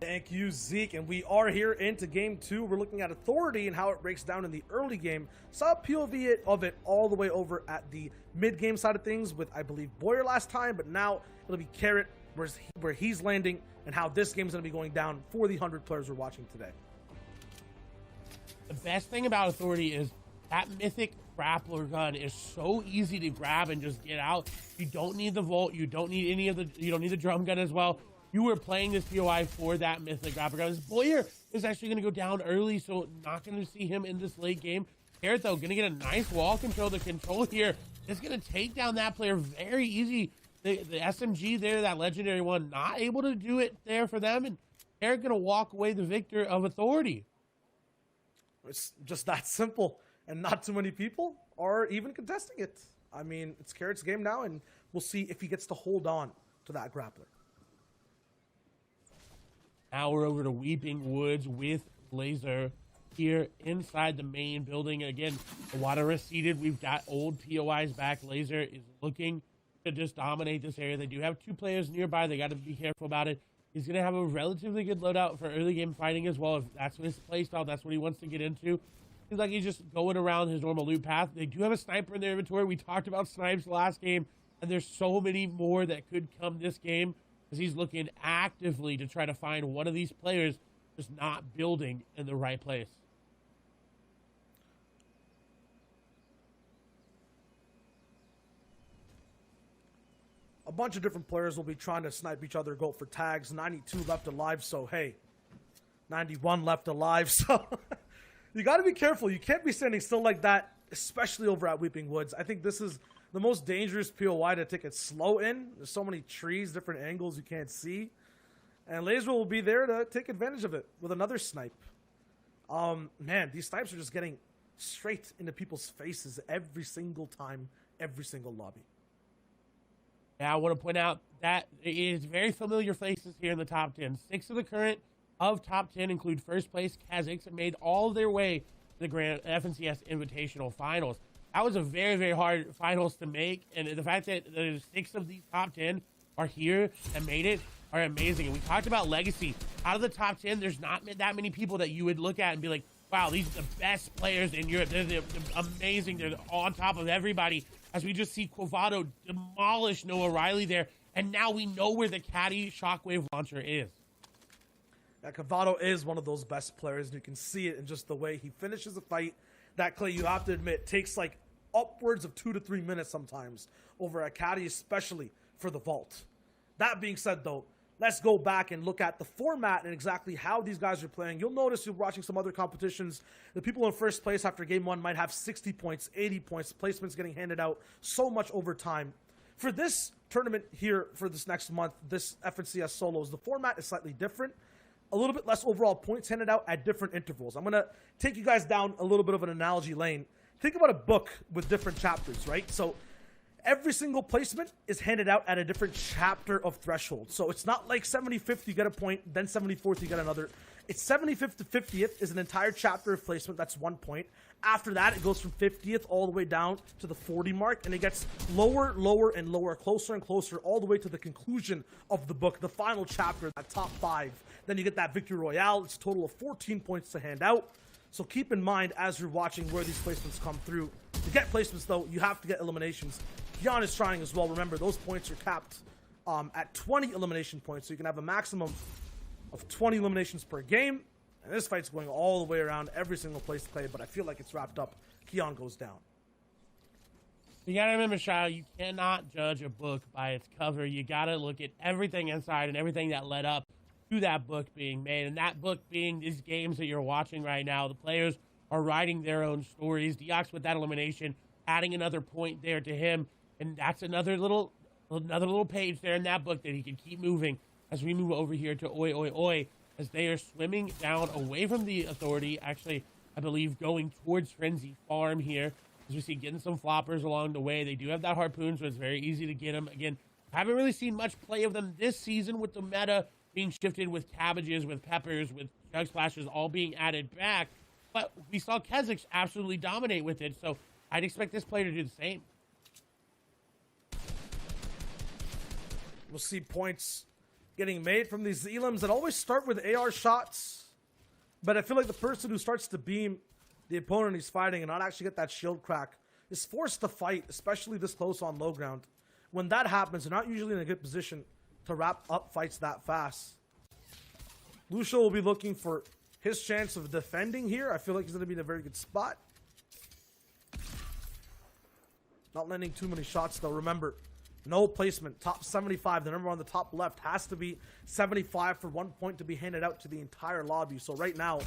Thank you, Zeke. And we are here into game two. We're looking at authority and how it breaks down in the early game. Saw a POV of it all the way over at the mid-game side of things with, I believe, Boyer last time, but now it'll be Carrot where he's landing and how this game is going to be going down for the 100 players we're watching today. The best thing about authority is that mythic grappler gun is so easy to grab and just get out. You don't need the Volt. You don't need any of the. You don't need the drum gun as well. You were playing this POI for that mythic grappler gun. This Boyer is actually going to go down early, so not going to see him in this late game. Carrot though, going to get a nice wall control. The control here is going to take down that player very easy. The SMG there, that legendary one, not able to do it there for them, and Carrot going to walk away the victor of authority. It's just that simple, and not too many people are even contesting it. I mean, it's Carrot's game now, and we'll see if he gets to hold on to that grappler. Now we're over to Weeping Woods with Laser here inside the main building. Again, the water receded. We've got old POIs back. Laser is looking to just dominate this area. They do have two players nearby. They got to be careful about it. He's going to have a relatively good loadout for early game fighting as well. If that's his playstyle, that's what he wants to get into. Seems like he's just going around his normal loot path. They do have a sniper in their inventory. We talked about snipes last game, and there's so many more that could come this game because he's looking actively to try to find one of these players just not building in the right place. A bunch of different players will be trying to snipe each other, go for tags. 92 left alive, so hey, 91 left alive, so you got to be careful. You can't be standing still like that, especially over at Weeping Woods. I think this is the most dangerous POI to take it slow in. There's so many trees, different angles you can't see, and Laser will be there to take advantage of it with another snipe. Man, these snipes are just getting straight into people's faces every single time, every single lobby. Now, I want to point out that it is very familiar faces here in the top 10. 6 of the current of top 10 include first place Kazakhs that made all their way to the Grand FNCS Invitational Finals. That was a very, very hard finals to make, and the fact that 6 of these top 10 are here and made it are amazing. And we talked about legacy. Out of the top 10, there's not that many people that you would look at and be like, wow, these are the best players in Europe. They're amazing. They're on top of everybody. As we just see Quavado demolish Noah Riley there. And now we know where the Caddy Shockwave launcher is. Yeah, Quavado is one of those best players. And you can see it in just the way he finishes a fight. That, Clay, you have to admit, takes like upwards of 2 to 3 minutes sometimes over a Caddy, especially for the vault. That being said, though, let's go back and look at the format and exactly how these guys are playing. You'll notice you're watching some other competitions. The people in first place after game 1 might have 60 points, 80 points, placements getting handed out so much over time. For this tournament here, for this next month, this FNCS Solos, the format is slightly different. A little bit less overall points handed out at different intervals. I'm going to take you guys down a little bit of an analogy lane. Think about a book with different chapters, right? So every single placement is handed out at a different chapter of threshold. So it's not like 75th you get a point, then 74th you get another. It's 75th to 50th is an entire chapter of placement. That's 1 point. After that, it goes from 50th all the way down to the 40 mark, and it gets lower, lower, and lower, closer and closer, all the way to the conclusion of the book, the final chapter, that top 5. Then you get that Victory Royale. It's a total of 14 points to hand out. So keep in mind as you're watching where these placements come through. To get placements, though, you have to get eliminations. Kian is trying as well. Remember, those points are capped at 20 elimination points, so you can have a maximum of 20 eliminations per game. And this fight's going all the way around every single place to play, but I feel like it's wrapped up. Kian goes down. You gotta remember, Shao, you cannot judge a book by its cover. You gotta look at everything inside and everything that led up to that book being made. And that book being these games that you're watching right now. The players are writing their own stories. Deox with that elimination, adding another point there to him. And that's another little page there in that book that he can keep moving as we move over here to Oi Oi Oi, as they are swimming down away from the authority. Actually, I believe going towards Frenzy Farm here, as we see getting some floppers along the way. They do have that harpoon, so it's very easy to get them. Again, haven't really seen much play of them this season with the meta being shifted with cabbages, with peppers, with chug splashes all being added back. But we saw Kazakhs absolutely dominate with it, so I'd expect this player to do the same. We'll see points getting made from these elims that always start with AR shots. But I feel like the person who starts to beam the opponent he's fighting and not actually get that shield crack is forced to fight, especially this close on low ground. When that happens, they're not usually in a good position to wrap up fights that fast. Lucio will be looking for his chance of defending here. I feel like he's going to be in a very good spot. Not landing too many shots, though. Remember, no placement. Top 75. The number on the top left has to be 75 for 1 point to be handed out to the entire lobby. So right now,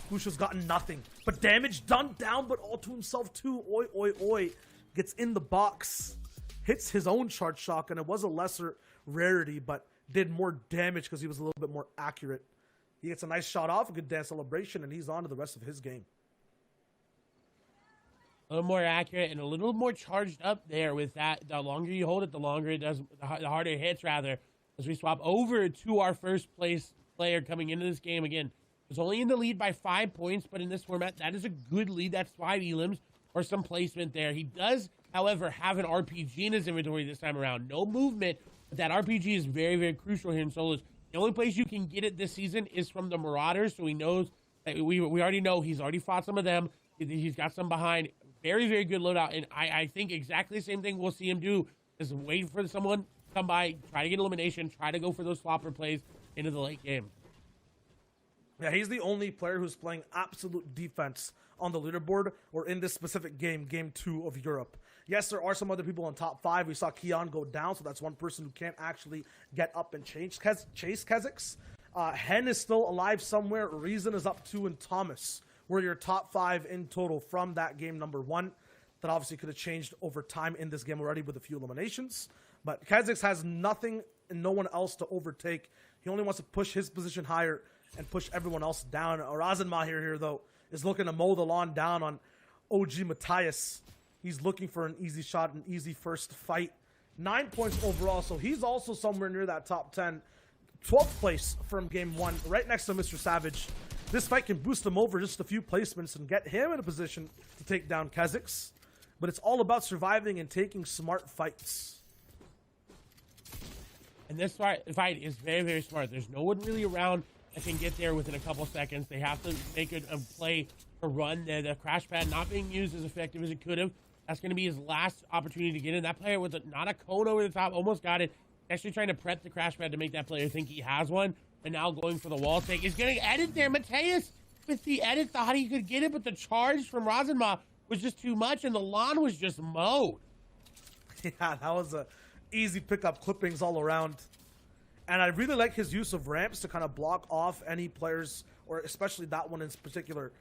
Lucio's gotten nothing. But damage done down, but all to himself too. Oi, oi, oi. Gets in the box. Hits his own charge shotgun. It was a lesser rarity, but did more damage because he was a little bit more accurate. He gets a nice shot off, a good dance celebration, and he's on to the rest of his game. A little more accurate and a little more charged up there with that. The longer you hold it, the longer it does, the harder it hits, rather. As we swap over to our first place player coming into this game again. He's only in the lead by 5 points, but in this format, that is a good lead. That's 5 elims or some placement there. He does, however, have an RPG in his inventory this time around. No movement, but that RPG is very, very crucial here in solos. The only place you can get it this season is from the Marauders, so he knows that we already know he's already fought some of them. He's got some behind. Very, very good loadout, and I think exactly the same thing we'll see him do is wait for someone to come by, try to get elimination, try to go for those flopper plays into the late game. Yeah, he's the only player who's playing absolute defense on the leaderboard or in this specific game, Game 2 of Europe. Yes, there are some other people in top 5. We saw Keon go down, so that's one person who can't actually get up and chase Kezix. Hen is still alive somewhere. Reason is up 2, and Thomas were your top 5 in total from that game number 1. That obviously could have changed over time in this game already with a few eliminations. But Kezix has nothing and no one else to overtake. He only wants to push his position higher and push everyone else down. Razenma here though, is looking to mow the lawn down on OG Matthias. He's looking for an easy shot, an easy first fight. 9 points overall, so he's also somewhere near that top 10. 12th place from game 1, right next to Mr. Savage. This fight can boost him over just a few placements and get him in a position to take down Kezix. But it's all about surviving and taking smart fights. And this fight is very, very smart. There's no one really around that can get there within a couple seconds. They have to make a play to run. The crash pad not being used as effective as it could have. That's going to be his last opportunity to get in. That player with not a cone over the top, almost got it. Actually trying to prep the crash pad to make that player think he has one. And now going for the wall take. He's going to edit there. Mateus, with the edit, thought he could get it, but the charge from Razenma was just too much, and the lawn was just mowed. Yeah, that was a easy pickup, clippings all around. And I really like his use of ramps to kind of block off any players, or especially that one in particular,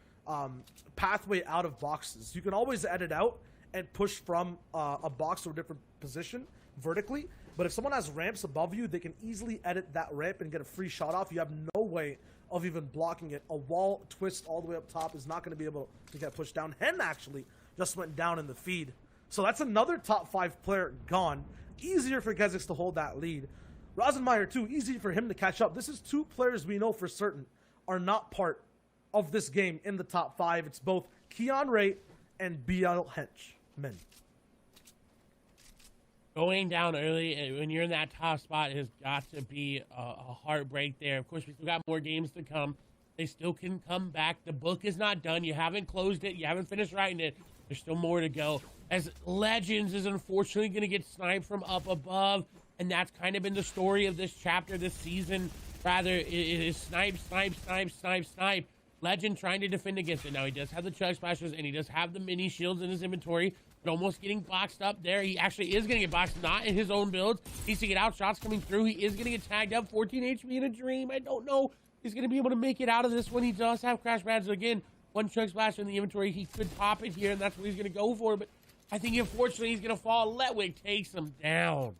pathway out of boxes. You can always edit out and push from a box to a different position vertically. But if someone has ramps above you, they can easily edit that ramp and get a free shot off. You have no way of even blocking it. A wall twist all the way up top is not going to be able to get pushed down. Hen actually just went down in the feed. So that's another top 5 player gone. Easier for Kezix to hold that lead. Rosenmeyer too, easy for him to catch up. This is 2 players we know for certain are not part of this game in the top 5. It's both Keon Ray and BL Henchman. Going down early, when you're in that top spot, it has got to be a heartbreak there. Of course, we still got more games to come. They still can come back. The book is not done. You haven't closed it. You haven't finished writing it. There's still more to go. As Legends is unfortunately going to get sniped from up above, and that's kind of been the story of this chapter, this season. Rather, it is snipe, snipe, snipe, snipe, snipe. Legend trying to defend against it. Now, he does have the chug splashes, and he does have the mini shields in his inventory. But almost getting boxed up there. He actually is going to get boxed, not in his own builds. Needs to get out, shots coming through. He is going to get tagged up. 14 HP in a dream. I don't know. He's going to be able to make it out of this one. He does have crash pads. Again, 1 chug splash in the inventory. He could pop it here, and that's what he's going to go for. But I think, unfortunately, he's going to fall. Letwig takes him down.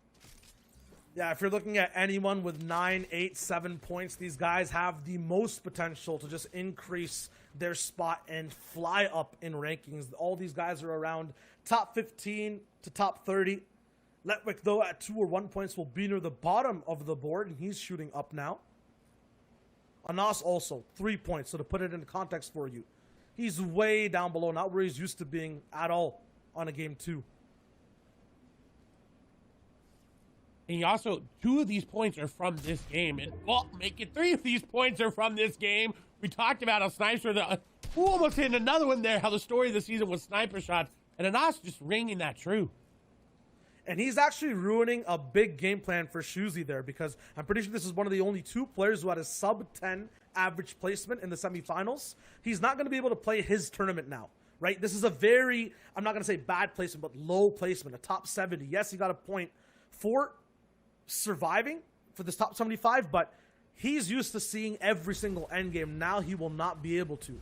Yeah, if you're looking at anyone with 9, 8, 7 points, these guys have the most potential to just increase their spot and fly up in rankings. All these guys are around top 15 to top 30. Letwig, though, at 2 or 1 points will be near the bottom of the board, and he's shooting up now. Anas also, 3 points. So to put it into context for you, he's way down below, not where he's used to being at all on a game 2. And he also, 2 of these points are from this game. And, well, make it 3 of these points are from this game. We talked about how snipes were almost hitting another one there, how the story of the season was sniper shots. And Anas just ringing that true. And he's actually ruining a big game plan for Shuzi there, because I'm pretty sure this is one of the only 2 players who had a sub-10 average placement in the semifinals. He's not going to be able to play his tournament now, right? This is a very, I'm not going to say bad placement, but low placement, a top 70. Yes, he got a point for surviving for this top 75, but he's used to seeing every single endgame. Now he will not be able to.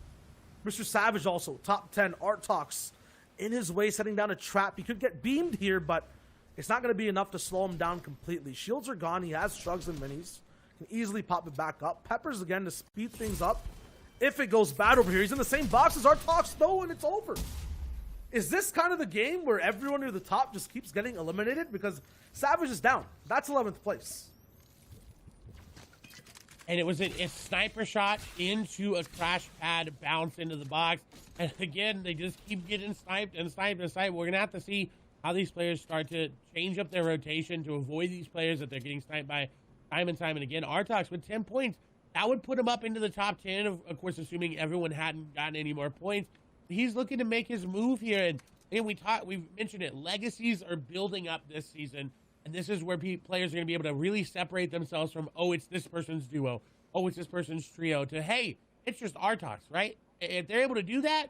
Mr. Savage also, top 10, Art Talks, in his way, setting down a trap. He could get beamed here, but it's not going to be enough to slow him down completely. Shields are gone. He has shrugs and minis. Can easily pop it back up. Peppers again to speed things up. If it goes bad over here, he's in the same box as Art Talks though, and it's over. Is this kind of the game where everyone near the top just keeps getting eliminated? Because Savage is down. That's 11th place. And it was a sniper shot into a crash pad, bounce into the box. And again, they just keep getting sniped and sniped and sniped. We're going to have to see how these players start to change up their rotation to avoid these players that they're getting sniped by time and time and again. Artox with 10 points. That would put him up into the top 10, of course, assuming everyone hadn't gotten any more points. He's looking to make his move here. And we've mentioned it. Legacies are building up this season. And this is where players are going to be able to really separate themselves from, oh, it's this person's duo. Oh, it's this person's trio. To, hey, it's just Artox, right? If they're able to do that,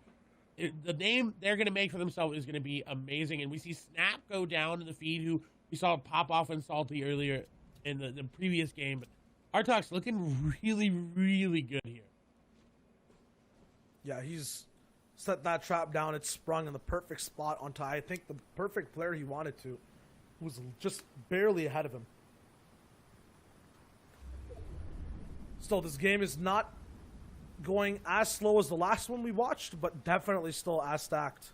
the name they're going to make for themselves is going to be amazing. And we see Snap go down in the feed, who we saw pop off on Salty earlier in the previous game. But Artox looking really, really good here. Yeah, he's set that trap down. It's sprung in the perfect spot onto, I think, the perfect player he wanted to, who was just barely ahead of him. Still, this game is not going as slow as the last one we watched, but definitely still as stacked.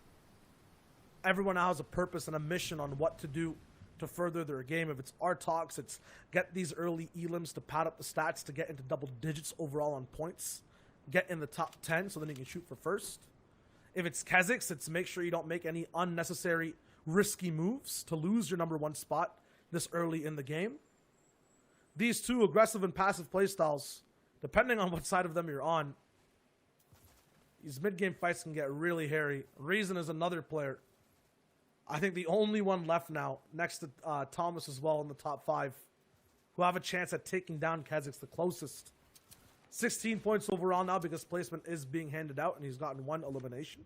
Everyone now has a purpose and a mission on what to do to further their game. If it's Artox, it's get these early elims to pad up the stats to get into double digits overall on points. Get in the top 10 so then you can shoot for first. If it's Kezix, it's make sure you don't make any unnecessary risky moves to lose your number 1 spot this early in the game. These 2 aggressive and passive playstyles, depending on what side of them you're on, these mid-game fights can get really hairy. Reason is another player. I think the only one left now, next to Thomas as well in the top 5, who have a chance at taking down Kezix the closest. 16 points overall now because placement is being handed out, and he's gotten 1 elimination.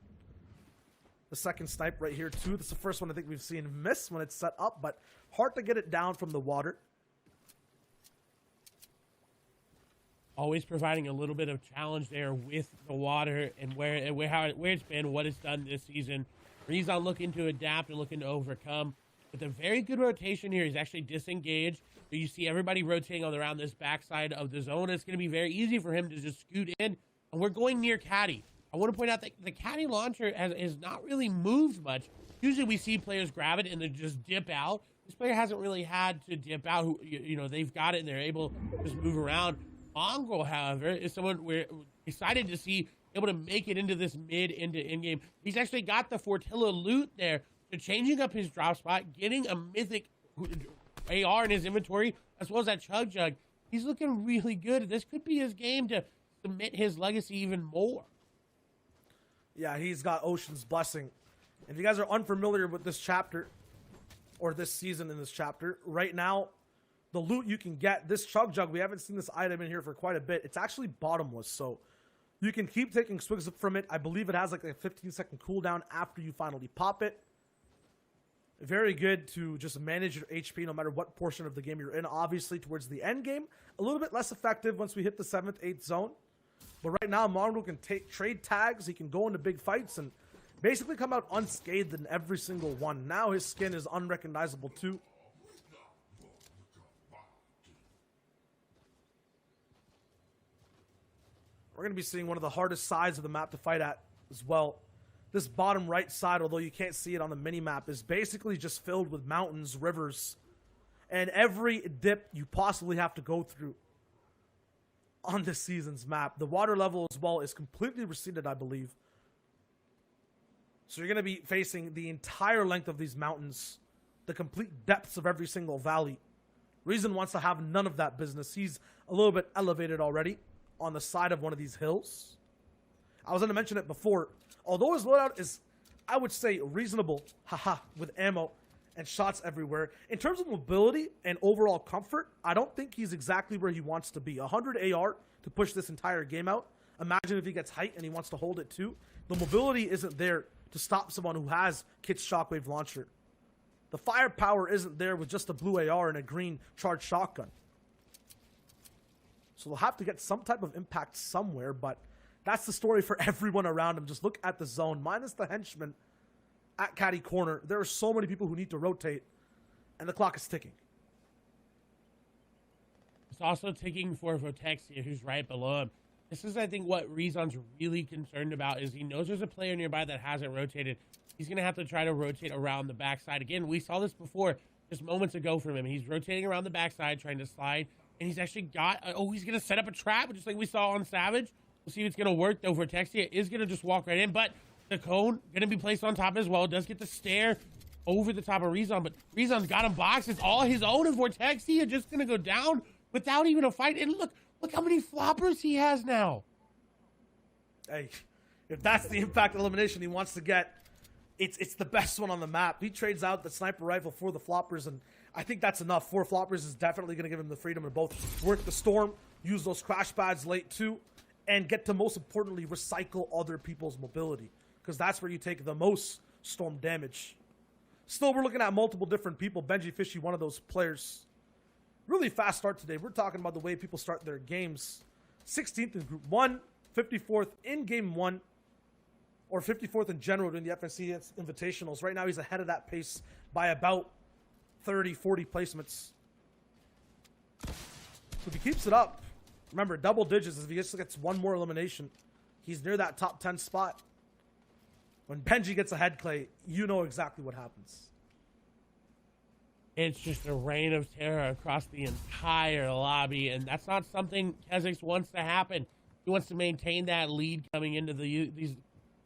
The second snipe right here, too. This is the first one I think we've seen miss when it's set up, but hard to get it down from the water. Always providing a little bit of challenge there with the water and where it's been, what it's done this season. Rezon looking to adapt and looking to overcome. With a very good rotation here, he's actually disengaged. So you see everybody rotating around this backside of the zone. It's going to be very easy for him to just scoot in. And we're going near Caddy. I want to point out that the Caddy launcher has not really moved much. Usually we see players grab it and then just dip out. This player hasn't really had to dip out. They've got it and they're able to just move around. Mongrel, however, is someone we're excited to see able to make it into this into in-game. He's actually got the Fortilla loot there. So changing up his drop spot, getting a mythic AR in his inventory, as well as that Chug Jug. He's looking really good. This could be his game to cement his legacy even more. Yeah, he's got Ocean's Blessing. If you guys are unfamiliar with this chapter, or this season in this chapter, right now, the loot you can get, this Chug Jug, we haven't seen this item in here for quite a bit. It's actually bottomless, so you can keep taking swigs from it. I believe it has like a 15-second cooldown after you finally pop it. Very good to just manage your HP no matter what portion of the game you're in. Obviously, towards the end game, a little bit less effective once we hit the 7th, 8th zone. But right now, Mongrel can trade tags. He can go into big fights and basically come out unscathed in every single one. Now his skin is unrecognizable too. We're going to be seeing one of the hardest sides of the map to fight at as well. This bottom right side, although you can't see it on the mini-map, is basically just filled with mountains, rivers, and every dip you possibly have to go through on this season's map. The water level as well is completely receded, I believe. So you're going to be facing the entire length of these mountains, the complete depths of every single valley. Reason wants to have none of that business. He's a little bit elevated already on the side of one of these hills. I was going to mention it before. Although his loadout is, I would say, reasonable, with ammo and shots everywhere. In terms of mobility and overall comfort, I don't think he's exactly where he wants to be. 100 AR to push this entire game out. Imagine if he gets height and he wants to hold it too. The mobility isn't there to stop someone who has Kit's shockwave launcher. The firepower isn't there with just a blue AR and a green charged shotgun. So they'll have to get some type of impact somewhere, but that's the story for everyone around him. Just look at the zone, minus the henchman at caddy corner. There are so many people who need to rotate, and the clock is ticking. It's also ticking for Votexia, who's right below him. This is, I think, what Rezon's really concerned about, is he knows there's a player nearby that hasn't rotated. He's going to have to try to rotate around the backside. Again, we saw this before, just moments ago from him. He's rotating around the backside, trying to slide, and he's actually got... he's going to set up a trap, just like we saw on Savage. We'll see if it's going to work, though. Votexia is going to just walk right in, but the cone going to be placed on top as well. Does get the stare over the top of Rezon, but Rezon's got him boxed. It's all his own, and Votexia just going to go down without even a fight. And look how many floppers he has now. Hey, if that's the impact elimination he wants to get, it's the best one on the map. He trades out the sniper rifle for the floppers, and I think that's enough. 4 floppers is definitely going to give him the freedom to both work the storm, use those crash pads late too, and get to, most importantly, recycle other people's mobility, because that's where you take the most storm damage. Still, we're looking at multiple different people. Benji Fishy, one of those players. Really fast start today. We're talking about the way people start their games. 16th in Group 1, 54th in Game 1, or 54th in general during the FNC Invitationals. Right now, he's ahead of that pace by about 30, 40 placements. So if he keeps it up, remember, double digits, if he just gets one more elimination, he's near that top 10 spot. When Benji gets ahead, Clay, you know exactly what happens. It's just a reign of terror across the entire lobby, and that's not something Kezix wants to happen. He wants to maintain that lead coming into these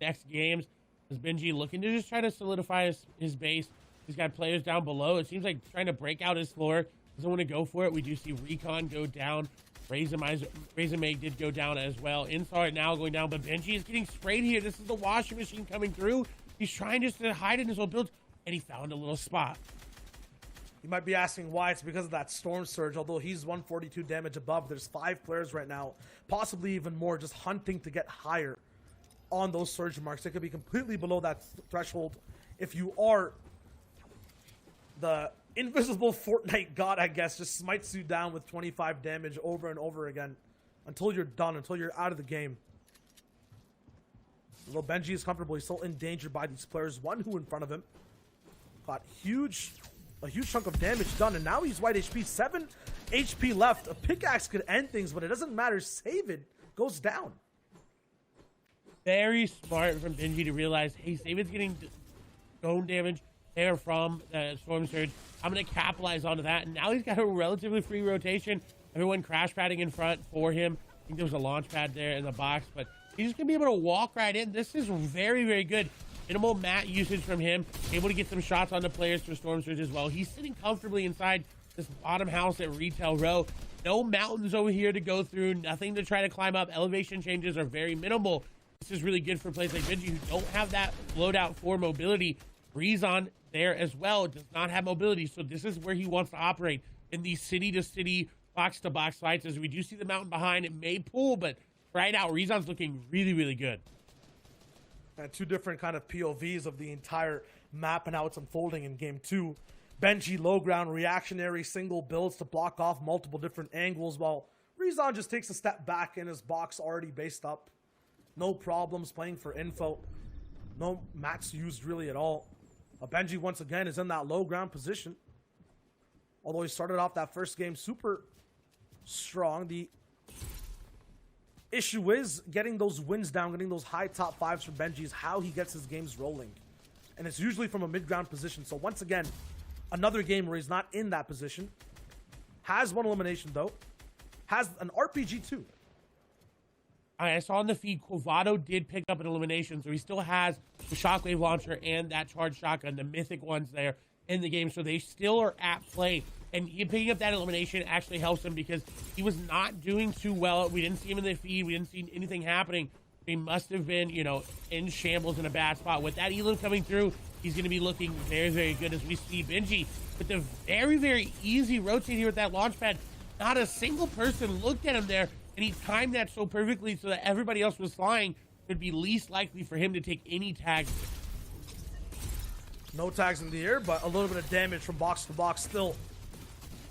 next games. Is Benji looking to just try to solidify his base? He's got players down below. It seems like trying to break out his floor. Doesn't want to go for it. We do see Recon go down. Razormag did go down as well. Inside now going down, but Benji is getting sprayed here. This is the washing machine coming through. He's trying just to hide in his own build, and he found a little spot. You might be asking why. It's because of that storm surge. Although he's 142 damage above, there's 5 players right now, possibly even more, just hunting to get higher on those surge marks. They could be completely below that threshold if you are the invisible Fortnite god, I guess. Just smites you down with 25 damage over and over again until you're done, until you're out of the game. Although Benji is comfortable, he's still endangered by these players. One who in front of him got a huge chunk of damage done, and now he's white HP. 7 HP left. A pickaxe could end things, but it doesn't matter. Save it goes down. Very smart from Benji to realize, hey, Savid's getting stone damage there from the storm surge. I'm going to capitalize onto that, and now he's got a relatively free rotation. Everyone crash padding in front for him. I think there was a launch pad there in the box, but he's just going to be able to walk right in. This is very, very good. Minimal mat usage from him. Able to get some shots on the players for Storm Surge as well. He's sitting comfortably inside this bottom house at Retail Row. No mountains over here to go through. Nothing to try to climb up. Elevation changes are very minimal. This is really good for players like Benji who don't have that loadout for mobility. Rezon there as well does not have mobility. So this is where he wants to operate, in these city-to-city, box-to-box fights. As we do see the mountain behind, it may pull, but right now Rezon's looking really, really good. And 2 different kind of POVs of the entire map and how it's unfolding in Game 2. Benji low ground reactionary single builds to block off multiple different angles, while Rezon just takes a step back in his box already based up. No problems playing for info. No mats used really at all. Benji once again is in that low ground position. Although he started off that first game super strong, the issue is getting those wins down, getting those high top 5s from Benji is how he gets his games rolling. And it's usually from a mid-ground position. So once again, another game where he's not in that position. Has 1 elimination though. Has an RPG too. I saw in the feed, Quavado did pick up an elimination, so he still has the shockwave launcher and that charged shotgun, the mythic ones there in the game. So they still are at play And picking up that elimination actually helps him because he was not doing too well. We didn't see him in the feed. We didn't see anything happening. He must have been, you know, in shambles in a bad spot. With that elim coming through, he's going to be looking very, very good as we see Benji with the very, very easy rotate here with that launch pad. Not a single person looked at him there, and he timed that so perfectly so that everybody else was flying. It would be least likely for him to take any tags. No tags in the air, but a little bit of damage from box to box still.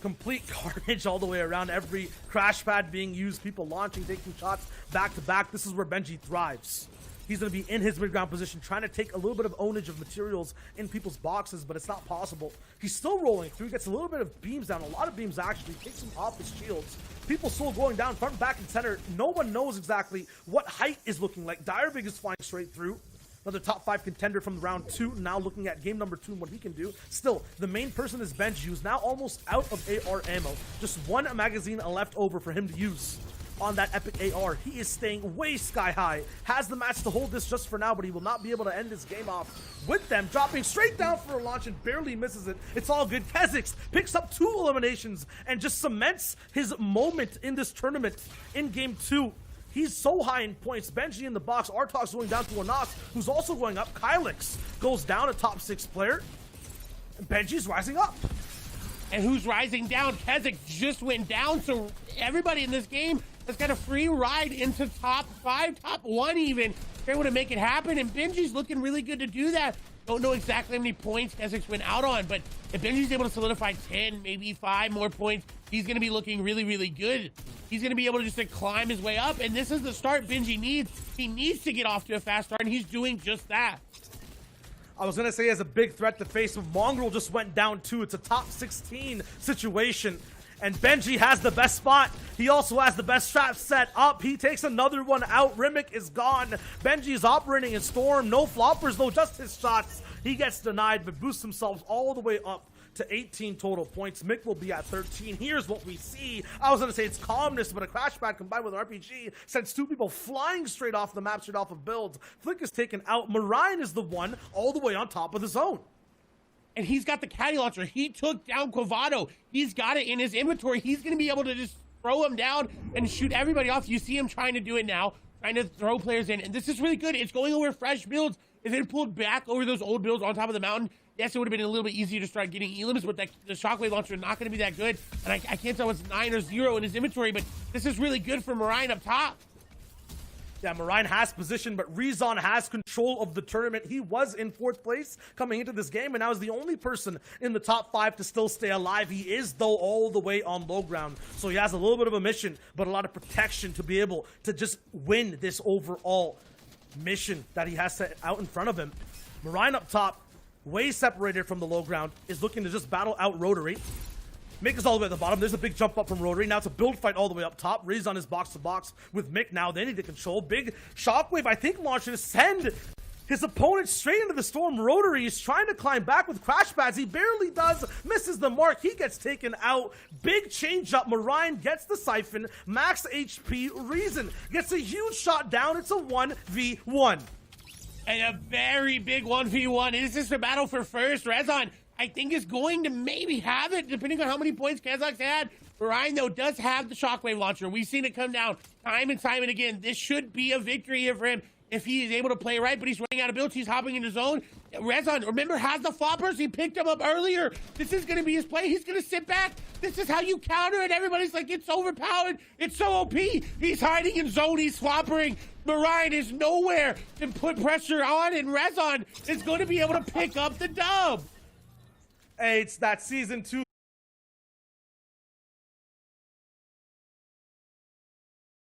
Complete carnage all the way around. Every crash pad being used, people launching, taking shots back to back. This is where Benji thrives. He's going to be in his mid-ground position, trying to take a little bit of ownage of materials in people's boxes, but it's not possible. He's still rolling through, gets a little bit of beams down, a lot of beams actually, takes him off his shields. People still going down front, back, and center. No one knows exactly what height is looking like. Direbig is flying straight through. Another top 5 contender from round 2. Now looking at game number 2 and what he can do. Still, the main person is Benji, who's now almost out of AR ammo. Just one magazine left over for him to use on that epic AR. He is staying way sky high. Has the match to hold this just for now, but he will not be able to end this game off with them. Dropping straight down for a launch and barely misses it. It's all good. Kha'Zix picks up 2 eliminations and just cements his moment in this tournament in game 2. He's so high in points. Benji in the box. Artox going down to Anas, who's also going up. Kylix goes down, a top 6 player. And Benji's rising up. And who's rising down? Kha'Zix just went down, so everybody in this game has got a free ride into top 5, top 1 even. They're able to make it happen, and Benji's looking really good to do that. Don't know exactly how many points Kha'Zix went out on, but if Benji's able to solidify 10, maybe 5 more points, he's going to be looking really, really good. He's going to be able to just climb his way up, and this is the start Benji needs. He needs to get off to a fast start, and he's doing just that. I was going to say as a big threat to face, but Mongrel just went down too. It's a top 16 situation, and Benji has the best spot. He also has the best trap set up. He takes another one out. Rimic is gone. Benji is operating in Storm. No floppers though, just his shots. He gets denied, but boosts himself all the way up to 18 total points. Mick will be at 13. Here's what we see. I was going to say it's calmness, but a crash pad combined with an RPG sends 2 people flying straight off the map, straight off of builds. Flick is taken out. Marine is the one all the way on top of the zone. And he's got the caddy launcher. He took down Quavado. He's got it in his inventory. He's going to be able to just throw him down and shoot everybody off. You see him trying to do it now, trying to throw players in. And this is really good. It's going over fresh builds. If it pulled back over those old builds on top of the mountain, yes, it would have been a little bit easier to start getting elims, but the shockwave launcher is not going to be that good. And I can't tell what's 9 or 0 in his inventory, but this is really good for Marine up top. Yeah, Marine has position, but Rezon has control of the tournament. He was in 4th place coming into this game, and now is the only person in the top 5 to still stay alive. He is, though, all the way on low ground, so he has a little bit of a mission, but a lot of protection to be able to just win this overall mission that he has set out in front of him. Marine up top, way separated from the low ground, is looking to just battle out Rotary. Mick is all the way at the bottom. There's a big jump up from Rotary. Now it's a build fight all the way up top. Riz on his box to box with Mick now. They need to control. Big shockwave, I think, launcher to send his opponent straight into the storm. Rotary is trying to climb back with crash pads. He barely does. Misses the mark. He gets taken out. Big change up. Marine gets the siphon. Max HP. Reason gets a huge shot down. It's a 1v1. And a very big 1v1. Is this a battle for first? Rezon, I think, is going to maybe have it, depending on how many points Kha'Zix had. Marine, though, does have the shockwave launcher. We've seen it come down time and time and again. This should be a victory here for him if he is able to play right, but he's running out of builds. He's hopping into zone. Rezon, remember, has the floppers. He picked them up earlier. This is going to be his play. He's going to sit back. This is how you counter it. Everybody's like, it's overpowered. It's so OP. He's hiding in zone. He's floppering. Marine is nowhere to put pressure on, and Rezon is going to be able to pick up the dub. Hey, it's that season 2